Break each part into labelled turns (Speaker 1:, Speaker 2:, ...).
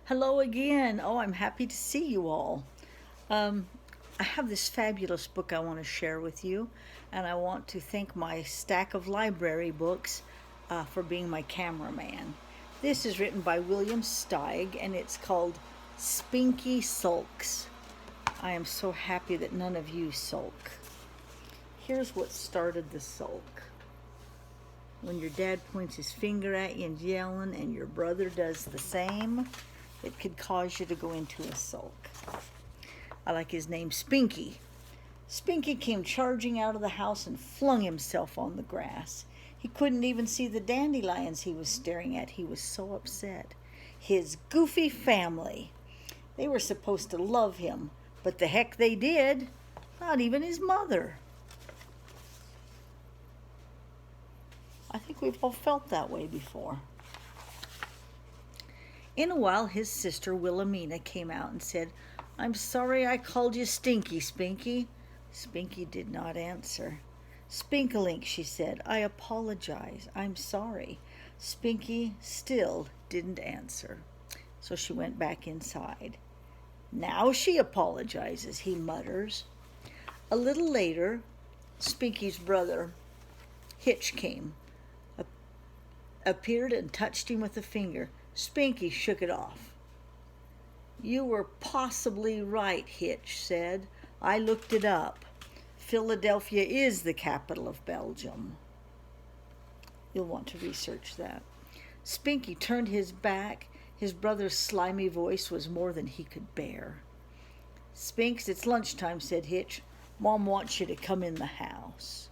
Speaker 1: Hello again. Oh, I'm happy to see you all. Um, I have this fabulous book I want to share with you, and I want to thank my stack of library books for being my cameraman. This is written by William Steig, and it's called Spunky Sulks. I am so happy that none of you sulk. Here's what started the sulk. When your dad points his finger at you and yelling, and your brother does the same, it could cause you to go into a sulk. I like his name, Spunky. Spunky came charging out of the house and flung himself on the grass. He couldn't even see the dandelions he was staring at. He was so upset. His goofy family. They were supposed to love him, but the heck they did. Not even his mother. I think we've all felt that way before. In a while, his sister Wilhelmina came out and said, "I'm sorry I called you Stinky, Spunky." Spunky did not answer. "Spinkalink," she said, "I apologize. I'm sorry." Spunky still didn't answer. So she went back inside. "Now she apologizes," he mutters. A little later, Spunky's brother, Hitch, appeared and touched him with a finger. Spunky shook it off. "You were possibly right," Hitch said. "I looked it up. Philadelphia is the capital of Belgium." You'll want to research that. Spunky turned his back. His brother's slimy voice was more than he could bear. "Spinks, it's lunchtime," said Hitch. "Mom wants you to come in the house."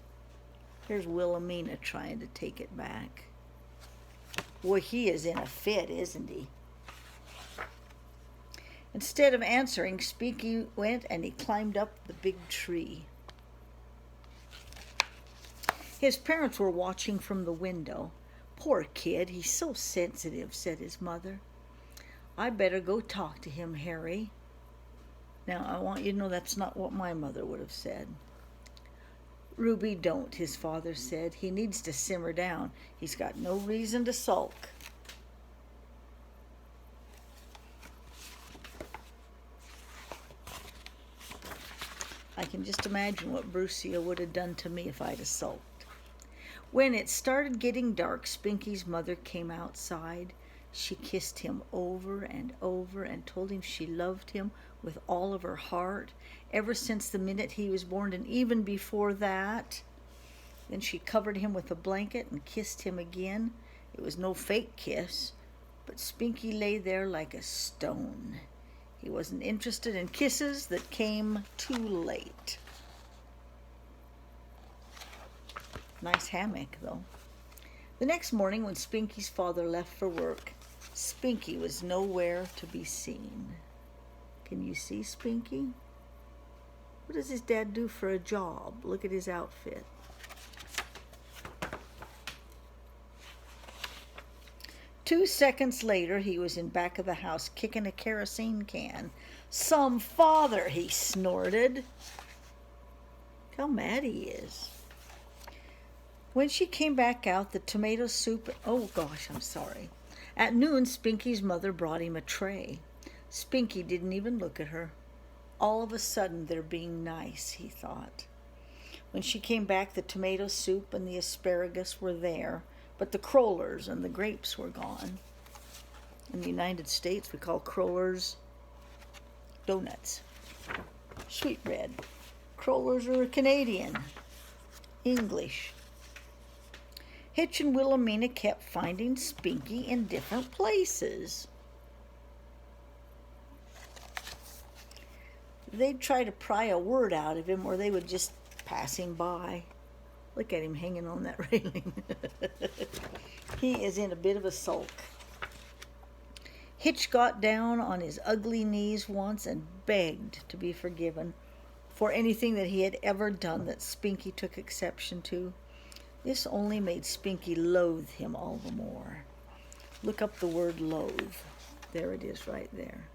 Speaker 1: Here's Wilhelmina trying to take it back. Boy, he is in a fit, isn't he? Instead of answering, Spunky went and he climbed up the big tree. His parents were watching from the window. "Poor kid, he's so sensitive," said his mother. "I better go talk to him, Harry." Now, I want you to know that's not what my mother would have said. "Ruby, don't," his father said. "He needs to simmer down. He's got no reason to sulk." I can just imagine what Brucia would have done to me if I'd have sulked. When it started getting dark, Spunky's mother came outside. She kissed him over and over and told him she loved him with all of her heart, ever since the minute he was born and even before that. Then she covered him with a blanket and kissed him again. It was no fake kiss, but Spunky lay there like a stone. He wasn't interested in kisses that came too late. Nice hammock, though. The next morning, when Spunky's father left for work, Spunky was nowhere to be seen. Can you see Spunky? What does his dad do for a job? Look at his outfit. Two seconds later, he was in back of the house kicking a kerosene can. "Some father," he snorted. How mad he is. When she came back out, the tomato soup... Oh, gosh, I'm sorry. At noon, Spunky's mother brought him a tray. Spunky didn't even look at her. All of a sudden, they're being nice, he thought. When she came back, the tomato soup and the asparagus were there, but the crullers and the grapes were gone. In the United States, we call crullers donuts. Sweetbread. Crullers are Canadian. English. Hitch and Wilhelmina kept finding Spunky in different places. They'd try to pry a word out of him, or they would just pass him by. Look at him hanging on that railing. He is in a bit of a sulk. Hitch got down on his ugly knees once and begged to be forgiven for anything that he had ever done that Spunky took exception to. This only made Spunky loathe him all the more. Look up the word loathe. There it is right there.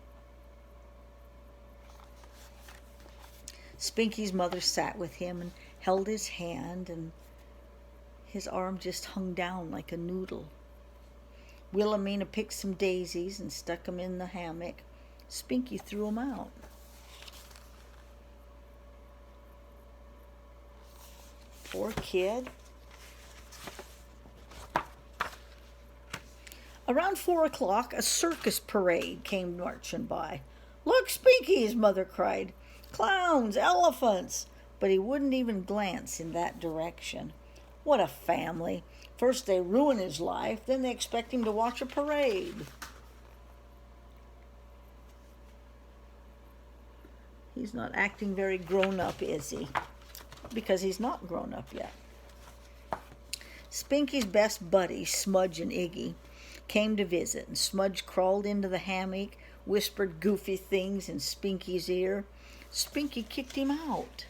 Speaker 1: Spunky's mother sat with him and held his hand, and his arm just hung down like a noodle. Wilhelmina picked some daisies and stuck them in the hammock. Spunky threw them out. Poor kid. Around 4 o'clock, a circus parade came marching by. "Look, Spunky," his mother cried. "Clowns, elephants." But he wouldn't even glance in that direction. What a family. First they ruin his life, then they expect him to watch a parade. He's not acting very grown up, is he? Because he's not grown up yet. Spunky's best buddies, Smudge and Iggy, came to visit, and Smudge crawled into the hammock, whispered goofy things in Spunky's ear. Spunky kicked him out.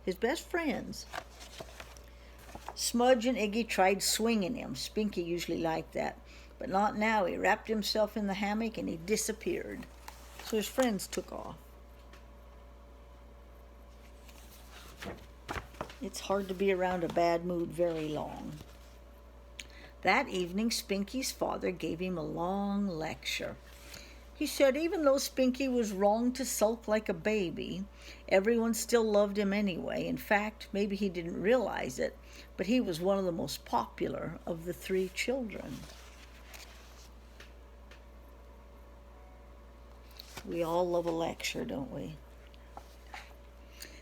Speaker 1: His best friends. Smudge and Iggy tried swinging him. Spunky usually liked that, but not now. He wrapped himself in the hammock and he disappeared. So his friends took off. It's hard to be around a bad mood very long. That evening, Spunky's father gave him a long lecture. He said even though Spunky was wrong to sulk like a baby, everyone still loved him anyway. In fact, maybe he didn't realize it, but he was one of the most popular of the 3 children. We all love a lecture, don't we?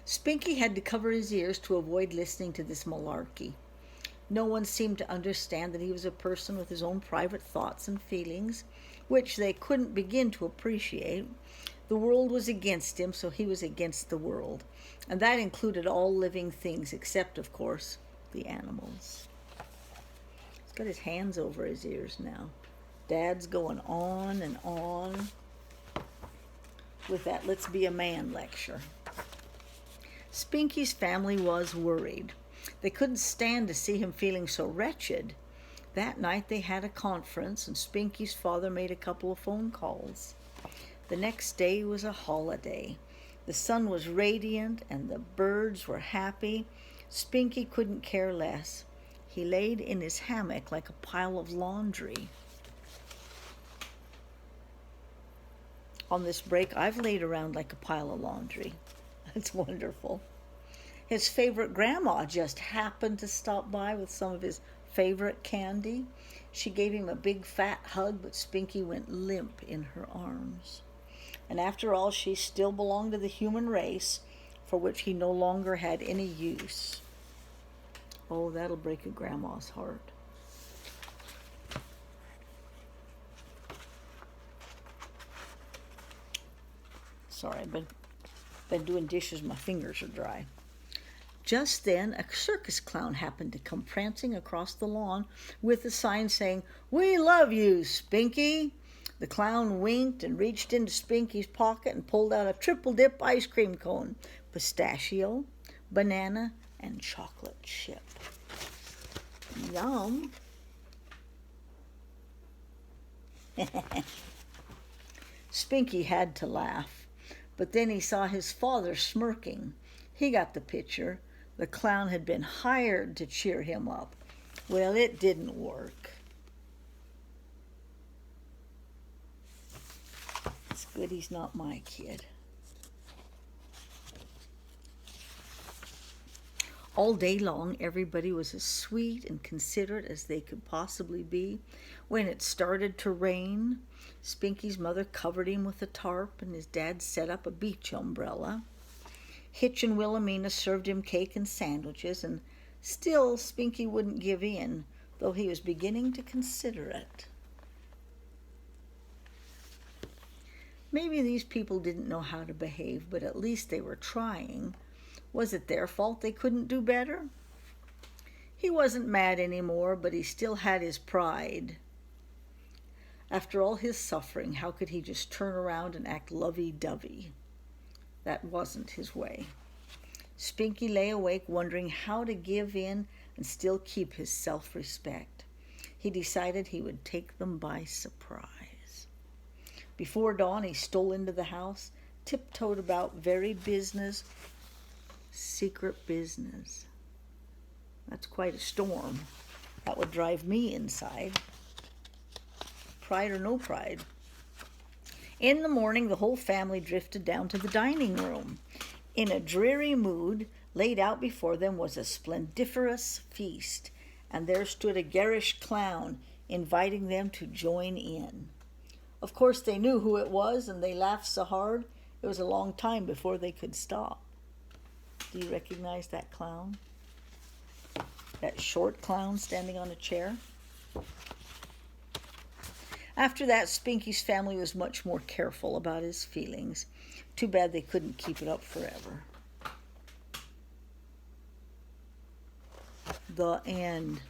Speaker 1: Spunky had to cover his ears to avoid listening to this malarkey. No one seemed to understand that he was a person with his own private thoughts and feelings, which they couldn't begin to appreciate. The world was against him, so he was against the world. And that included all living things, except, of course, the animals. He's got his hands over his ears now. Dad's going on and on with that "let's be a man" lecture. Spunky's family was worried. They couldn't stand to see him feeling so wretched. That night they had a conference, and Spunky's father made a couple of phone calls. The next day was a holiday. The sun was radiant and the birds were happy. Spunky couldn't care less. He laid in his hammock like a pile of laundry. On this break, I've laid around like a pile of laundry. It's wonderful. His favorite grandma just happened to stop by with some of his favorite candy. She gave him a big fat hug, but Spunky went limp in her arms. And after all, she still belonged to the human race, for which he no longer had any use. Oh, that'll break a grandma's heart. Sorry, I've been doing dishes, my fingers are dry. Just then, a circus clown happened to come prancing across the lawn with a sign saying, "We love you, Spunky." The clown winked and reached into Spunky's pocket and pulled out a triple dip ice cream cone, pistachio, banana, and chocolate chip. Yum. Spunky had to laugh, but then he saw his father smirking. He got the picture. The clown had been hired to cheer him up. Well, it didn't work. It's good he's not my kid. All day long, everybody was as sweet and considerate as they could possibly be. When it started to rain, Spunky's mother covered him with a tarp, and his dad set up a beach umbrella. Hitch and Wilhelmina served him cake and sandwiches, and still Spunky wouldn't give in, though he was beginning to consider it. Maybe these people didn't know how to behave, but at least they were trying. Was it their fault they couldn't do better? He wasn't mad anymore, but he still had his pride. After all his suffering, how could he just turn around and act lovey-dovey? That wasn't his way. Spunky lay awake wondering how to give in and still keep his self-respect. He decided he would take them by surprise. Before dawn, he stole into the house, tiptoed about very business, secret business. That's quite a storm. That would drive me inside. pride or no pride. In the morning, the whole family drifted down to the dining room. In a dreary mood, laid out before them was a splendiferous feast, and there stood a garish clown inviting them to join in. Of course, they knew who it was, and they laughed so hard it was a long time before they could stop. Do you recognize that clown? That short clown standing on a chair? After that, Spunky's family was much more careful about his feelings. Too bad they couldn't keep it up forever. The end.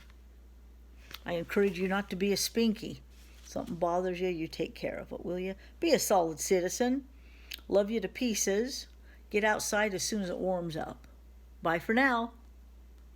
Speaker 1: I encourage you not to be a Spunky. Something bothers you, you take care of it, will you? Be a solid citizen. Love you to pieces. Get outside as soon as it warms up. Bye for now.